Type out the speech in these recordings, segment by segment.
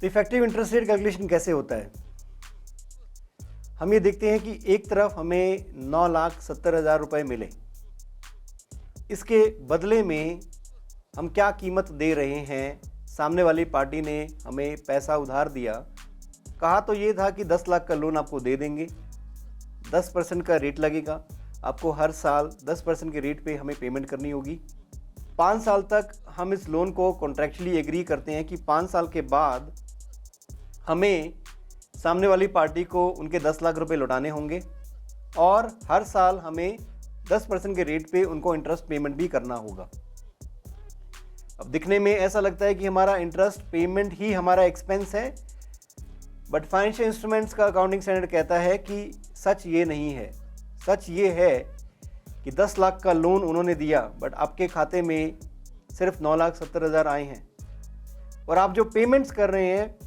तो effective interest rate calculation कैसे होता है? हम ये देखते हैं कि एक तरफ हमें 9,70,000 रुपये मिले, इसके बदले में हम क्या कीमत दे रहे हैं। सामने वाली पार्टी ने हमें पैसा उधार दिया, कहा तो ये था कि 10 लाख का लोन आपको दे देंगे, 10% का रेट लगेगा, आपको हर साल 10% के रेट पे हमें पेमेंट करनी होगी। 5 साल तक हम इस लोन को कॉन्ट्रैक्चुअली एग्री करते हैं कि 5 साल के बाद हमें सामने वाली पार्टी को उनके 10 लाख रुपए लौटाने होंगे और हर साल हमें 10% के रेट पे उनको इंटरेस्ट पेमेंट भी करना होगा। अब दिखने में ऐसा लगता है कि हमारा इंटरेस्ट पेमेंट ही हमारा एक्सपेंस है, बट फाइनेंशियल इंस्ट्रूमेंट्स का अकाउंटिंग स्टैंडर्ड कहता है कि सच ये नहीं है। सच ये है कि 10 लाख का लोन उन्होंने दिया, बट आपके खाते में सिर्फ 9,70,000 आए हैं और आप जो पेमेंट्स कर रहे हैं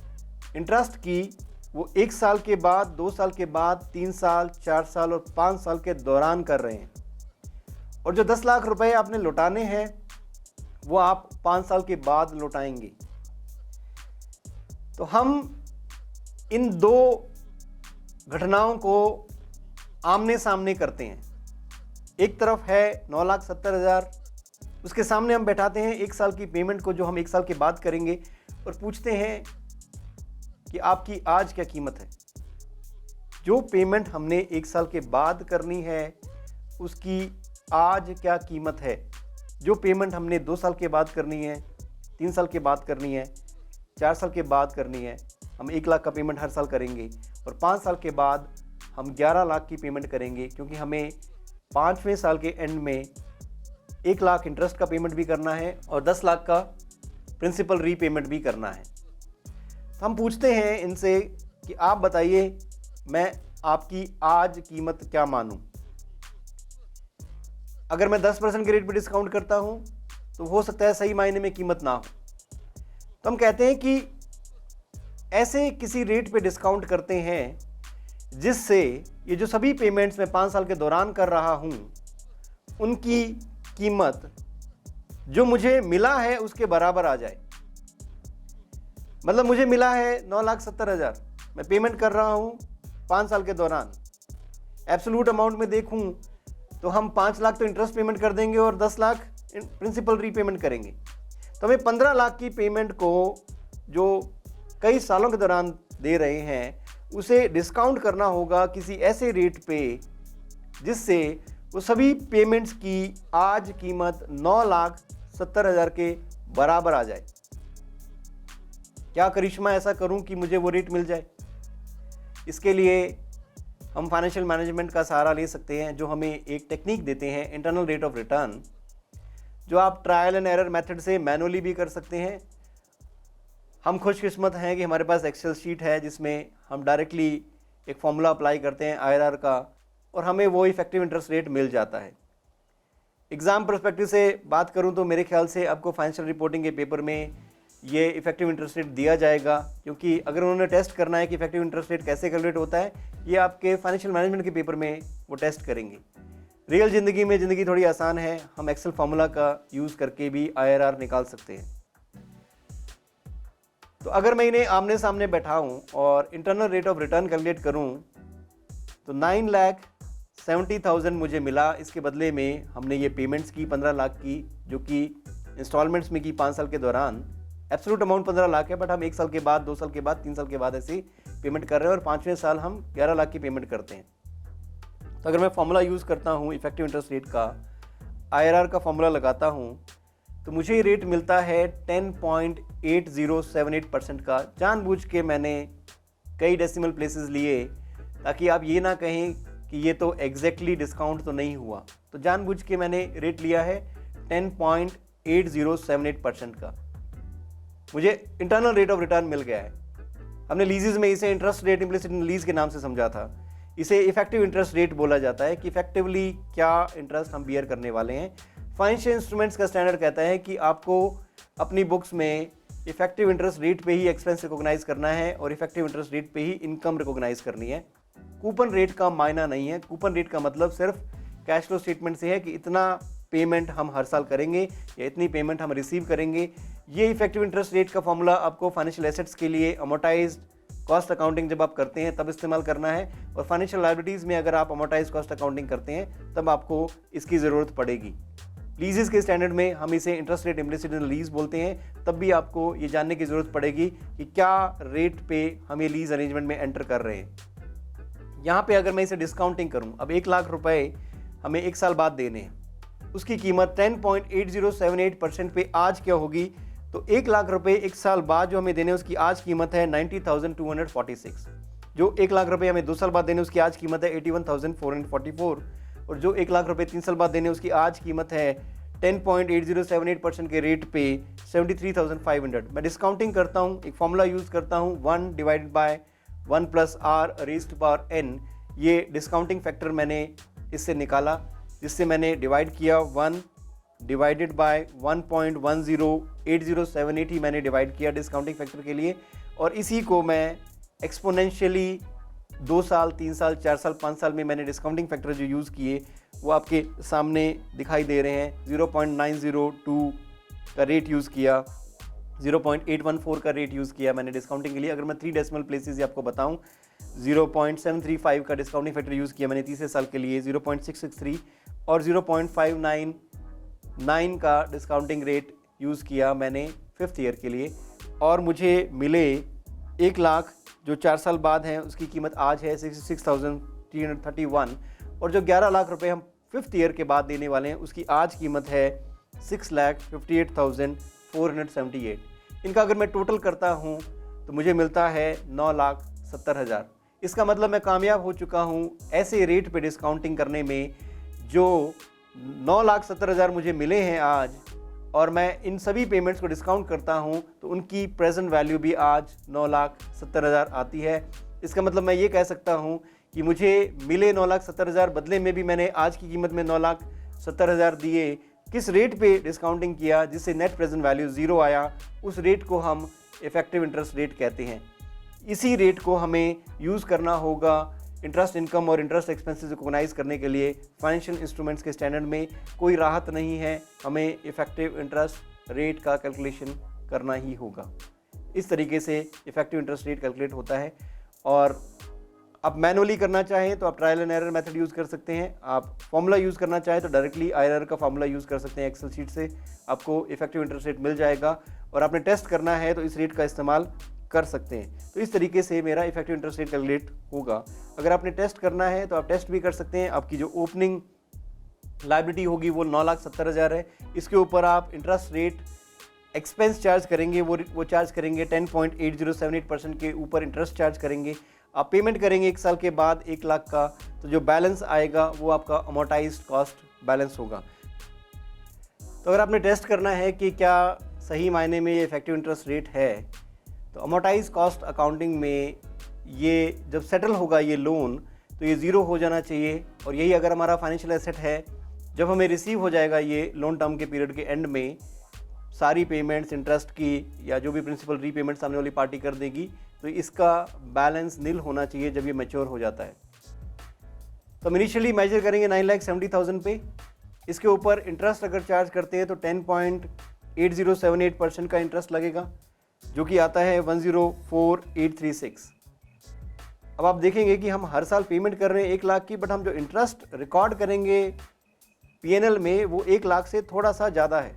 इंटरेस्ट की, वो 1 साल के बाद, 2 साल के बाद, 3 साल, 4 साल और 5 साल के दौरान कर रहे हैं। और जो 10 लाख रुपए आपने लौटाने हैं वो आप 5 साल के बाद लौटाएंगे। तो हम इन दो घटनाओं को आमने सामने करते हैं। एक तरफ है 9,70,000, उसके सामने हम बैठाते हैं 1 साल की पेमेंट को जो हम 1 साल के बाद करेंगे और पूछते हैं कि आपकी आज क्या कीमत है। जो पेमेंट हमने 1 साल के बाद करनी है उसकी आज क्या कीमत है। जो पेमेंट हमने 2 साल के बाद करनी है, 3 साल के बाद करनी है, 4 साल के बाद करनी है, हम 1 लाख का पेमेंट हर साल करेंगे और 5 साल के बाद हम 11 लाख की पेमेंट करेंगे, क्योंकि हमें 5वें साल के एंड में 1 लाख इंटरेस्ट का पेमेंट भी करना है और 10 लाख का प्रिंसिपल रीपेमेंट भी करना है। तो हम पूछते हैं इनसे कि आप बताइए मैं आपकी आज कीमत क्या मानूं। अगर मैं 10% के रेट पे डिस्काउंट करता हूं तो हो सकता है सही मायने में कीमत ना हो। तो हम कहते हैं कि ऐसे किसी रेट पे डिस्काउंट करते हैं जिससे ये जो सभी पेमेंट्स मैं 5 साल के दौरान कर रहा हूं उनकी कीमत जो मुझे मिला है उसके बराबर आ जाए। मतलब मुझे मिला है 9,70,000, मैं पेमेंट कर रहा हूं 5 साल के दौरान। एब्सोल्यूट अमाउंट में देखूं तो हम 5 लाख तो इंटरेस्ट पेमेंट कर देंगे और 10 लाख प्रिंसिपल रीपेमेंट करेंगे। तो हमें 15 लाख की पेमेंट को जो कई सालों के दौरान दे रहे हैं उसे डिस्काउंट करना होगा किसी ऐसे रेट पे जिससे वो सभी पेमेंट्स की आज कीमत 9,70,000 के बराबर आ जाए। क्या करिश्मा ऐसा करूं कि मुझे वो रेट मिल जाए? इसके लिए हम फाइनेंशियल मैनेजमेंट का सहारा ले सकते हैं, जो हमें एक टेक्निक देते हैं इंटरनल रेट ऑफ रिटर्न, जो आप ट्रायल एंड एरर मेथड से मैनुअली भी कर सकते हैं। हम खुशकिस्मत हैं कि हमारे पास एक्सेल शीट है जिसमें हम डायरेक्टली एक फॉर्मूला अप्लाई करते हैं IRR का और हमें वो इफेक्टिव इंटरेस्ट रेट मिल जाता है। एग्ज़ाम पर्सपेक्टिव से बात करूं तो मेरे ख्याल से आपको फाइनेंशियल रिपोर्टिंग के पेपर में ये इफेक्टिव इंटरेस्ट रेट दिया जाएगा, क्योंकि अगर उन्होंने टेस्ट करना है कि इफेक्टिव इंटरेस्ट रेट कैसे कैलकुलेट होता है, ये आपके फाइनेंशियल मैनेजमेंट के पेपर में वो टेस्ट करेंगे। रियल ज़िंदगी में ज़िंदगी थोड़ी आसान है, हम एक्सेल फार्मूला का यूज़ करके भी IRR निकाल सकते हैं। तो अगर मैं इन्हें आमने सामने बैठाऊं और internal rate of return calculate करूं तो 9,70,000 मुझे मिला। इसके बदले में हमने ये पेमेंट्स की 15 लाख की, जो कि इंस्टॉलमेंट्स में की 5 साल के दौरान। एब्सोल्यूट अमाउंट 15 लाख है, बट हम 1 साल के बाद, 2 साल के बाद, 3 साल के बाद ऐसे पेमेंट कर रहे हैं और 5वें साल हम 11 लाख की पेमेंट करते हैं। तो अगर मैं फॉर्मूला यूज़ करता हूँ इफेक्टिव इंटरेस्ट रेट का, IRR का फॉर्मूला लगाता हूँ, तो मुझे ये रेट मिलता है 10.8078% का। जानबूझ के मैंने कई डेसिमल प्लेसेस लिए ताकि आप ये ना कहें कि ये तो एग्जैक्टली डिस्काउंट तो नहीं हुआ। तो जानबूझ के मैंने रेट लिया है 10.8078% का। मुझे इंटरनल रेट ऑफ रिटर्न मिल गया है। हमने लीजेस में इसे इंटरेस्ट रेट इम्प्लिसिट लीज के नाम से समझा था। इसे इफेक्टिव इंटरेस्ट रेट बोला जाता है कि इफेक्टिवली क्या इंटरेस्ट हम बियर करने वाले हैं। फाइनेंशियल इंस्ट्रूमेंट्स का स्टैंडर्ड कहता है कि आपको अपनी बुक्स में इफेक्टिव इंटरेस्ट रेट पे ही एक्सपेंस रिकॉग्नाइज करना है और इफेक्टिव इंटरेस्ट रेट पे ही इनकम रिकॉग्नाइज करनी है। कूपन रेट का मायना नहीं है। कूपन रेट का मतलब सिर्फ कैश फ्लो स्टेटमेंट से है कि इतना पेमेंट हम हर साल करेंगे या इतनी पेमेंट हम रिसीव करेंगे ये इफेक्टिव इंटरेस्ट रेट का फॉर्मूला आपको फाइनेंशियल एसेट्स के लिए अमोर्टाइज्ड कॉस्ट अकाउंटिंग जब आप करते हैं तब इस्तेमाल करना है, और फाइनेंशियल लायबिलिटीज़ में अगर आप अमोर्टाइज्ड कॉस्ट अकाउंटिंग करते हैं तब आपको इसकी ज़रूरत पड़ेगी। लीजेस के स्टैंडर्ड में हम इसे इंटरेस्ट रेट इम्प्लिसिट इन लीज बोलते हैं, तब भी आपको ये जानने की ज़रूरत पड़ेगी कि क्या रेट पे हम ये लीज अरेंजमेंट में एंटर कर रहे हैं। यहाँ पे अगर मैं इसे डिस्काउंटिंग करूँ, अब 1 लाख रुपए हमें 1 साल बाद देने हैं, उसकी कीमत 10.8078% पे आज क्या होगी, तो 1 लाख रुपए 1 साल बाद जो हमें देने उसकी आज कीमत है 90,246। जो 1 लाख रुपए हमें 2 साल बाद देने उसकी आज कीमत है 81,444, और जो 1 लाख रुपए 3 साल बाद देने उसकी आज कीमत है 10.8078% के रेट पे 73,500। मैं डिस्काउंटिंग करता हूँ, एक फॉर्मूला यूज़ करता हूँ 1 divided by 1 plus R raised to power n। ये डिस्काउंटिंग फैक्टर मैंने इससे निकाला, जिससे मैंने डिवाइड किया 1 डिवाइडेड बाय 1.108078 ही मैंने डिवाइड किया डिस्काउंटिंग फैक्टर के लिए, और इसी को मैं एक्सपोनेंशियली 2 साल 3 साल 4 साल 5 साल में मैंने डिस्काउंटिंग फैक्टर जो यूज़ किए वो आपके सामने दिखाई दे रहे हैं। 0.902 का रेट यूज़ किया, 0.814 का रेट यूज़ किया मैंने डिस्काउंटिंग के लिए। अगर मैं 3 डेसिमल प्लेसेस आपको बताऊं, 0.735 का डिस्काउंटिंग फैक्टर यूज़ किया मैंने तीसरे साल के लिए, 0.663 और 0.599 का डिस्काउंटिंग रेट यूज़ किया मैंने 5th ईयर के लिए, और मुझे मिले 1 लाख जो 4 साल बाद हैं उसकी कीमत आज है 66,331, और जो 11 लाख रुपए हम 5th ईयर के बाद देने वाले हैं उसकी आज कीमत है 6,58,478। इनका अगर मैं टोटल करता हूं तो मुझे मिलता है 9,70,000। इसका मतलब मैं कामयाब हो चुका हूं ऐसे रेट पे डिस्काउंटिंग करने में जो 9,70,000 मुझे मिले हैं आज, और मैं इन सभी पेमेंट्स को डिस्काउंट करता हूं तो उनकी प्रेजेंट वैल्यू भी आज 9,70,000 आती है। इसका मतलब मैं ये कह सकता हूं कि मुझे मिले 9,70,000, बदले में भी मैंने आज की कीमत में 9,70,000 दिए। किस रेट पे डिस्काउंटिंग किया जिससे नेट प्रेजेंट वैल्यू 0 आया, उस रेट को हम इफेक्टिव इंटरेस्ट रेट कहते हैं। इसी रेट को हमें यूज़ करना होगा इंटरेस्ट इनकम और इंटरेस्ट एक्सपेंसेस रिकॉग्नाइज करने के लिए। फाइनेंशियल इंस्ट्रूमेंट्स के स्टैंडर्ड में कोई राहत नहीं है, हमें इफेक्टिव इंटरेस्ट रेट का कैलकुलेशन करना ही होगा। इस तरीके से इफेक्टिव इंटरेस्ट रेट कैलकुलेट होता है। और आप मैनुअली करना चाहें तो आप trial and error method use कर सकते हैं। आप फॉर्मूला यूज़ करना चाहें तो डायरेक्टली IRR का फॉर्मूला यूज़ कर सकते हैं। एक्सेल शीट से आपको इफेक्टिव इंटरेस्ट रेट मिल जाएगा, और आपने टेस्ट करना है तो इस रेट का इस्तेमाल कर सकते हैं। तो इस तरीके से मेरा इफेक्टिव इंटरेस्ट रेट कैलकुलेट होगा। अगर आपने टेस्ट करना है तो आप टेस्ट भी कर सकते हैं। आपकी जो ओपनिंग लायबिलिटी होगी वो 9,70,000 है। इसके ऊपर आप इंटरेस्ट रेट एक्सपेंस चार्ज करेंगे, वो चार्ज करेंगे 10.8078% के ऊपर इंटरेस्ट चार्ज करेंगे। आप पेमेंट करेंगे 1 साल के बाद 1 लाख का, तो जो बैलेंस आएगा वो आपका अमोर्टाइज्ड कॉस्ट बैलेंस होगा। तो अगर आपने टेस्ट करना है कि क्या सही मायने में ये इफेक्टिव इंटरेस्ट रेट है, तो अमोर्टाइज्ड कॉस्ट अकाउंटिंग में ये जब सेटल होगा ये लोन तो ये 0 हो जाना चाहिए। और यही अगर हमारा फाइनेंशियल एसेट है, जब हमें रिसीव हो जाएगा ये लोन टर्म के पीरियड के एंड में सारी पेमेंट्स इंटरेस्ट की या जो भी प्रिंसिपल रीपेमेंट सामने वाली पार्टी कर देगी, तो इसका बैलेंस नील होना चाहिए जब ये मैच्योर हो जाता है। तो हम इनिशियली मेजर करेंगे 9,70,000 पे। इसके ऊपर इंटरेस्ट अगर चार्ज करते हैं तो 10.8078% का इंटरेस्ट लगेगा, जो कि आता है 104,836। अब आप देखेंगे कि हम हर साल पेमेंट कर रहे हैं 1 लाख की, बट हम जो इंटरेस्ट रिकॉर्ड करेंगे PNL में वो 1 लाख से थोड़ा सा ज़्यादा है।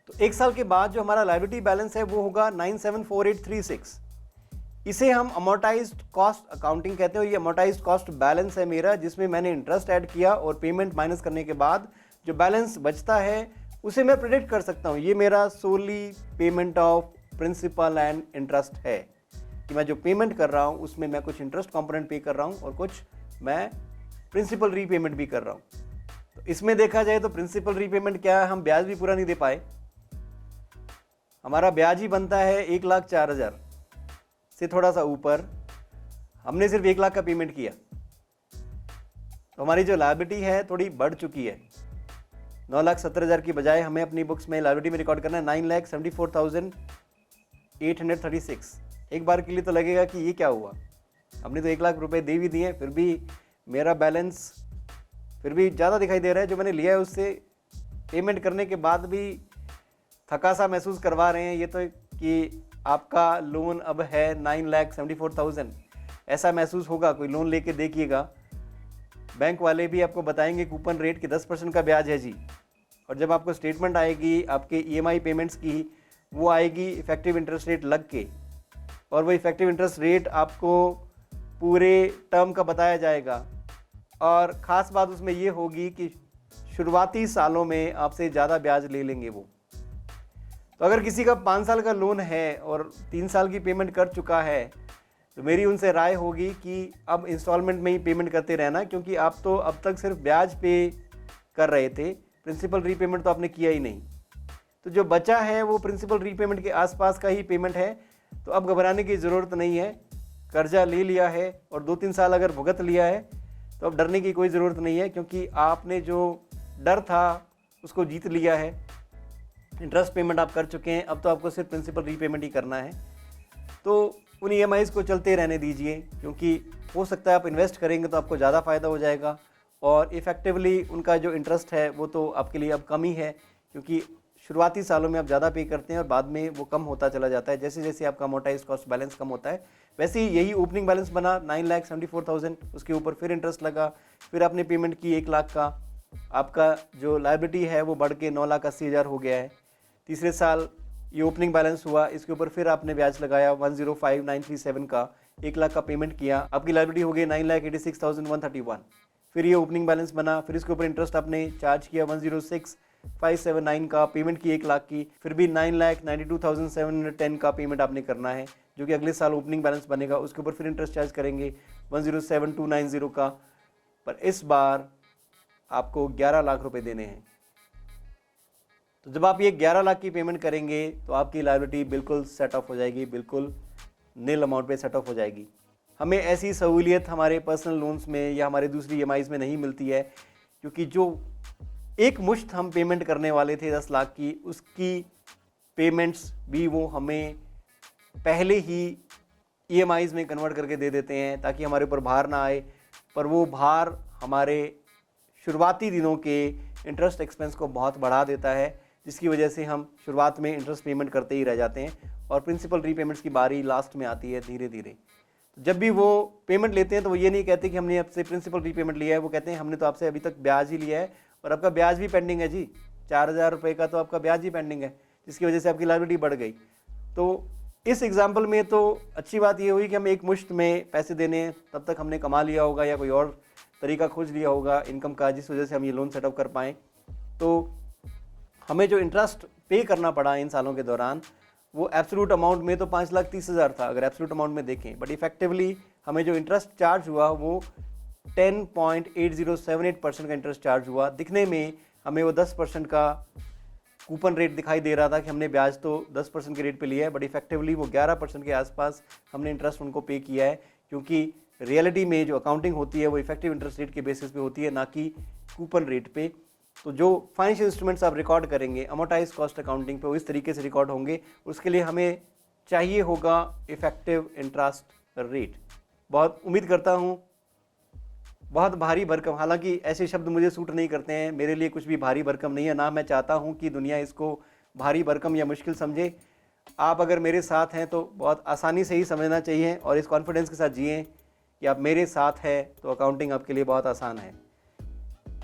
तो 1 साल के बाद जो हमारा लायबिलिटी बैलेंस है वो होगा 974836। इसे हम अमोर्टाइज्ड कॉस्ट अकाउंटिंग कहते हैं। और ये अमोर्टाइज्ड कॉस्ट बैलेंस है मेरा, जिसमें मैंने इंटरेस्ट ऐड किया और पेमेंट माइनस करने के बाद जो बैलेंस बचता है उसे मैं प्रेडिक्ट कर सकता हूँ। ये मेरा solely payment of principal and interest है कि मैं जो पेमेंट कर रहा हूँ उसमें मैं कुछ इंटरेस्ट कंपोनेंट पे कर रहा हूँ और कुछ मैं प्रिंसिपल रीपेमेंट भी कर रहा हूँ। तो इसमें देखा जाए तो प्रिंसिपल रीपेमेंट क्या है, हम ब्याज भी पूरा नहीं दे पाए। हमारा ब्याज ही बनता है 1,04,000 से थोड़ा सा ऊपर, हमने सिर्फ 1 लाख का पेमेंट किया, तो हमारी जो लायबिलिटी है थोड़ी बढ़ चुकी है। 9,70,000 की बजाय हमें अपनी बुक्स में लायबिलिटी में रिकॉर्ड करना है 9,74,836। एक बार के लिए तो लगेगा कि ये क्या हुआ, हमने तो 1 लाख रुपए दे भी दिए, फिर भी मेरा बैलेंस फिर भी ज़्यादा दिखाई दे रहा है। जो मैंने लिया है उससे पेमेंट करने के बाद भी थका सा महसूस करवा रहे हैं ये तो कि आपका लोन अब है 9,74,000, ऐसा महसूस होगा। कोई लोन लेके देखिएगा, बैंक वाले भी आपको बताएंगे कूपन रेट कि 10% का ब्याज है जी, और जब आपको स्टेटमेंट आएगी आपके EMI पेमेंट्स की, वो आएगी इफेक्टिव इंटरेस्ट रेट लग के, और वो इफेक्टिव इंटरेस्ट रेट आपको पूरे टर्म का बताया जाएगा। और ख़ास बात उसमें ये होगी कि शुरुआती सालों में आपसे ज़्यादा ब्याज ले लेंगे वो। तो अगर किसी का 5 साल का लोन है और 3 साल की पेमेंट कर चुका है, तो मेरी उनसे राय होगी कि अब इंस्टॉलमेंट में ही पेमेंट करते रहना, क्योंकि आप तो अब तक सिर्फ ब्याज पे कर रहे थे, प्रिंसिपल रीपेमेंट तो आपने किया ही नहीं। तो जो बचा है वो प्रिंसिपल रीपेमेंट के आसपास का ही पेमेंट है, तो अब घबराने की ज़रूरत नहीं है। कर्जा ले लिया है और 2-3 साल अगर भुगत लिया है तो अब डरने की कोई ज़रूरत नहीं है, क्योंकि आपने जो डर था उसको जीत लिया है। इंटरेस्ट पेमेंट आप कर चुके हैं, अब तो आपको सिर्फ प्रिंसिपल रीपेमेंट ही करना है। तो उन EMIs को चलते रहने दीजिए, क्योंकि हो सकता है आप इन्वेस्ट करेंगे तो आपको ज़्यादा फ़ायदा हो जाएगा, और इफ़ेक्टिवली उनका जो इंटरेस्ट है वो तो आपके लिए अब कम ही है, क्योंकि शुरुआती सालों में आप ज़्यादा पे करते हैं और बाद में वो कम होता चला जाता है। जैसे जैसे आपका अमोर्टाइज कॉस्ट बैलेंस कम होता है, वैसे ही यही ओपनिंग बैलेंस बना 9,74,000, उसके ऊपर फिर इंटरेस्ट लगा, फिर आपने पेमेंट की 1 लाख का, आपका जो लायबिलिटी है वो बढ़ के 9,80,000 हो गया है। तीसरे साल ये ओपनिंग बैलेंस हुआ, इसके ऊपर फिर आपने ब्याज लगाया 105,937 का, 1 लाख का पेमेंट किया, आपकी लायबिलिटी हो गई 9,86,131। फिर ये ओपनिंग बैलेंस बना, फिर इसके ऊपर इंटरेस्ट आपने चार्ज किया 106,579 का, पेमेंट की 1 लाख की, फिर भी 9,92,710 का पेमेंट आपने करना है, जो कि अगले साल ओपनिंग बैलेंस बनेगा, उसके ऊपर फिर इंटरेस्ट चार्ज करेंगे 107,290 का। पर इस बार आपको 11 लाख रुपए देने हैं। तो जब आप ये 11 लाख की पेमेंट करेंगे तो आपकी लायबिलिटी बिल्कुल सेट ऑफ हो जाएगी, बिल्कुल नील अमाउंट पे सेट ऑफ हो जाएगी। हमें ऐसी सहूलियत हमारे पर्सनल लोन्स में या हमारे दूसरी EMIs में नहीं मिलती है, क्योंकि जो एक मुश्त हम पेमेंट करने वाले थे 10 लाख की, उसकी पेमेंट्स भी वो हमें पहले ही EMIs में कन्वर्ट करके दे देते हैं, ताकि हमारे ऊपर भार ना आए। पर वो भार हमारे शुरुआती दिनों के इंटरेस्ट एक्सपेंस को बहुत बढ़ा देता है, जिसकी वजह से हम शुरुआत में इंटरेस्ट पेमेंट करते ही रह जाते हैं, और प्रिंसिपल रीपेमेंट्स की बारी लास्ट में आती है धीरे धीरे। जब भी वो पेमेंट लेते हैं तो वो ये नहीं कहते कि हमने आपसे प्रिंसिपल रीपेमेंट लिया है, वो कहते हैं हमने तो आपसे अभी तक ब्याज ही लिया है, और आपका ब्याज भी पेंडिंग है जी, 4,000 रुपये का तो आपका ब्याज ही पेंडिंग है, जिसकी वजह से आपकी लायबिलिटी बढ़ गई। तो इस एग्जाम्पल में तो अच्छी बात ये हुई कि हम एक मुश्त में पैसे देने हैं, तब तक हमने कमा लिया होगा या कोई और तरीका खोज लिया होगा इनकम का, जिस वजह से हम ये लोन सेटअप कर पाएँ। तो हमें जो इंटरेस्ट पे करना पड़ा इन सालों के दौरान, वो एब्सोल्यूट अमाउंट में तो 5,30,000 था अगर एब्सोल्यूट अमाउंट में देखें, बट इफेक्टिवली हमें जो इंटरेस्ट चार्ज हुआ वो 10.8078% का इंटरेस्ट चार्ज हुआ। दिखने में हमें वो 10% का कूपन रेट दिखाई दे रहा था कि हमने ब्याज तो 10% के रेट पे लिया है, बट इफेक्टिवली वो 11% के आसपास हमने इंटरेस्ट उनको पे किया है, क्योंकि रियलिटी में जो अकाउंटिंग होती है वो इफेक्टिव इंटरेस्ट रेट के बेसिस पे होती है, ना कि कूपन रेट पे। तो जो फाइनेंशियल इंस्ट्रूमेंट्स आप रिकॉर्ड करेंगे अमोर्टाइज कॉस्ट अकाउंटिंग पे, वो इस तरीके से रिकॉर्ड होंगे। उसके लिए हमें चाहिए होगा इफेक्टिव इंटरेस्ट रेट। बहुत उम्मीद करता हूँ बहुत भारी भरकम, हालांकि ऐसे शब्द मुझे सूट नहीं करते हैं, मेरे लिए कुछ भी भारी भरकम नहीं है, ना मैं चाहता हूँ कि दुनिया इसको भारी भरकम या मुश्किल समझे। आप अगर मेरे साथ हैं तो बहुत आसानी से ही समझना चाहिए, और इस कॉन्फिडेंस के साथ जिएं कि आप मेरे साथ हैं तो अकाउंटिंग आपके लिए बहुत आसान है।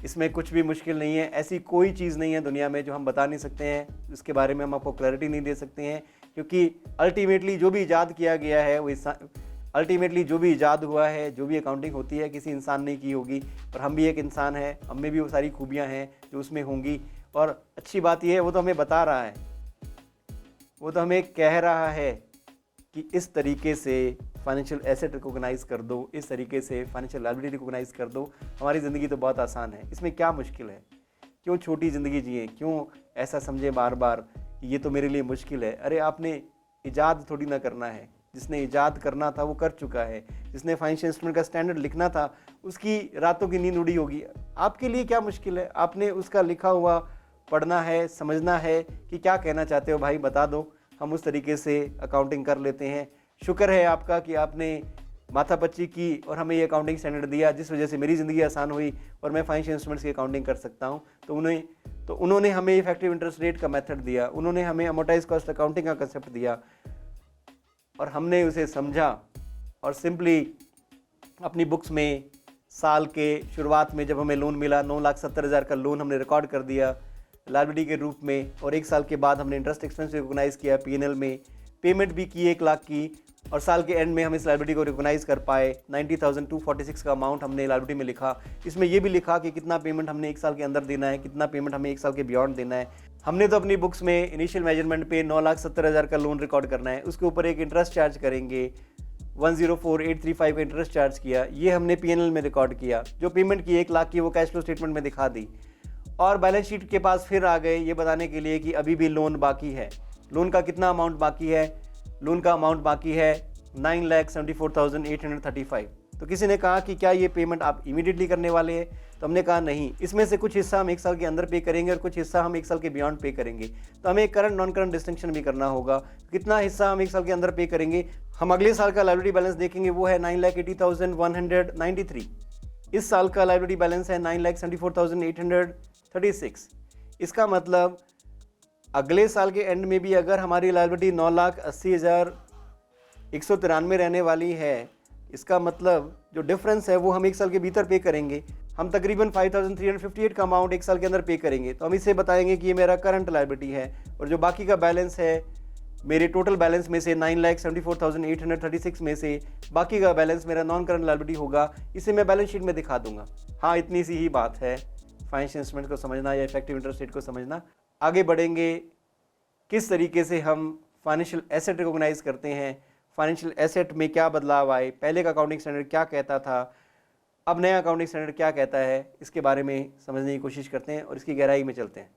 इसमें कुछ भी मुश्किल नहीं है, ऐसी कोई चीज़ नहीं है दुनिया में जो हम बता नहीं सकते हैं, इसके बारे में हम आपको क्लैरिटी नहीं दे सकते हैं, क्योंकि अल्टीमेटली जो भी इजाद किया गया है वो अल्टीमेटली जो भी इजाद हुआ है, जो भी अकाउंटिंग होती है किसी इंसान ने की होगी, पर हम भी एक इंसान हैं, हम में भी वो सारी खूबियाँ हैं जो उसमें होंगी। और अच्छी बात यह है वो तो हमें बता रहा है, वो तो हमें कह रहा है कि इस तरीके से फाइनेंशियल एसेट रिकॉग्नाइज कर दो, इस तरीके से फाइनेंशियल लायबिलिटी रिकॉग्नाइज कर दो, हमारी ज़िंदगी तो बहुत आसान है, इसमें क्या मुश्किल है। क्यों छोटी ज़िंदगी जिए, क्यों ऐसा समझे बार बार कि ये तो मेरे लिए मुश्किल है। अरे आपने इजाद थोड़ी ना करना है, जिसने इजाद करना था वो कर चुका है, जिसने फाइनेंशियल इंस्ट्रूमेंट का स्टैंडर्ड लिखना था उसकी रातों की नींद उड़ी होगी। आपके लिए क्या मुश्किल है, आपने उसका लिखा हुआ पढ़ना है, समझना है कि क्या कहना चाहते हो भाई, बता दो, हम उस तरीके से अकाउंटिंग कर लेते हैं। शुक्र है आपका कि आपने माथापच्ची की और हमें ये अकाउंटिंग स्टैंडर्ड दिया, जिस वजह से मेरी ज़िंदगी आसान हुई और मैं फाइनेंशियल इंस्ट्रूमेंट्स की अकाउंटिंग कर सकता हूँ। तो उन्होंने हमें इफेक्टिव इंटरेस्ट रेट का मेथड दिया, उन्होंने हमें अमोर्टाइज कॉस्ट अकाउंटिंग का कंसेप्ट दिया और हमने उसे समझा और सिंपली अपनी बुक्स में साल के शुरुआत में जब हमें लोन मिला 9,70,000 का लोन हमने रिकॉर्ड कर दिया लायबिलिटी के रूप में, और 1 साल के बाद हमने इंटरेस्ट एक्सपेंस रिकॉग्नाइज किया P&L में, पेमेंट भी की 1 लाख की, और साल के एंड में हम इस लायबिलिटी को रिकॉग्नाइज कर पाए। 90,246 का अमाउंट हमने लायबिलिटी में लिखा। इसमें यह भी लिखा कि कितना पेमेंट हमने 1 साल के अंदर देना है, कितना पेमेंट हमें 1 साल के बियॉन्ड देना है। हमने तो अपनी बुक्स में इनिशियल मेजरमेंट पे 9,70,000 का लोन रिकॉर्ड करना है, उसके ऊपर एक इंटरेस्ट चार्ज करेंगे 104,835 का इंटरेस्ट चार्ज किया, ये हमने P&L में रिकॉर्ड किया। जो पेमेंट की 1 लाख की वो कैश फ्लो स्टेटमेंट में दिखा दी, और बैलेंस शीट के पास फिर आ गए ये बताने के लिए कि अभी भी लोन बाकी है। लोन का कितना अमाउंट बाकी है? लोन का अमाउंट बाकी है 9,74,835। तो किसी ने कहा कि क्या ये पेमेंट आप इमीडिएटली करने वाले हैं? तो हमने कहा नहीं, इसमें से कुछ हिस्सा हम 1 साल के अंदर पे करेंगे और कुछ हिस्सा हम 1 साल के बियॉन्ड पे करेंगे। तो हमें एक करंट नॉन करंट डिस्टिंक्शन भी करना होगा, कितना हिस्सा हम 1 साल के अंदर पे करेंगे। हम अगले साल का लायबिलिटी बैलेंस देखेंगे, वो है 9,80,193। इस साल का लायबिलिटी बैलेंस है 9,74,836। इसका मतलब अगले साल के एंड में भी अगर हमारी लायबिलिटी 9,80,193 रहने वाली है, इसका मतलब जो डिफरेंस है वो हम 1 साल के भीतर पे करेंगे। हम तकरीबन 5,358 का अमाउंट 1 साल के अंदर पे करेंगे। तो हम इसे बताएंगे कि ये मेरा करंट लायबिलिटी है, और जो बाकी का बैलेंस है मेरे टोटल बैलेंस में से 9,74,836 में से बाकी का बैलेंस मेरा नॉन करंट लायबिलिटी होगा। इसे मैं बैलेंस शीट में दिखा दूंगा। हाँ, इतनी सी ही बात है फाइनेंशियल इंस्ट्रूमेंट को समझना या इफेक्टिव इंटरेस्ट रेट को समझना। आगे बढ़ेंगे किस तरीके से हम फाइनेंशियल एसेट रिकॉग्नाइज करते हैं, फाइनेंशियल एसेट में क्या बदलाव आए, पहले का अकाउंटिंग स्टैंडर्ड क्या कहता था, अब नया अकाउंटिंग स्टैंडर्ड क्या कहता है, इसके बारे में समझने की कोशिश करते हैं और इसकी गहराई में चलते हैं।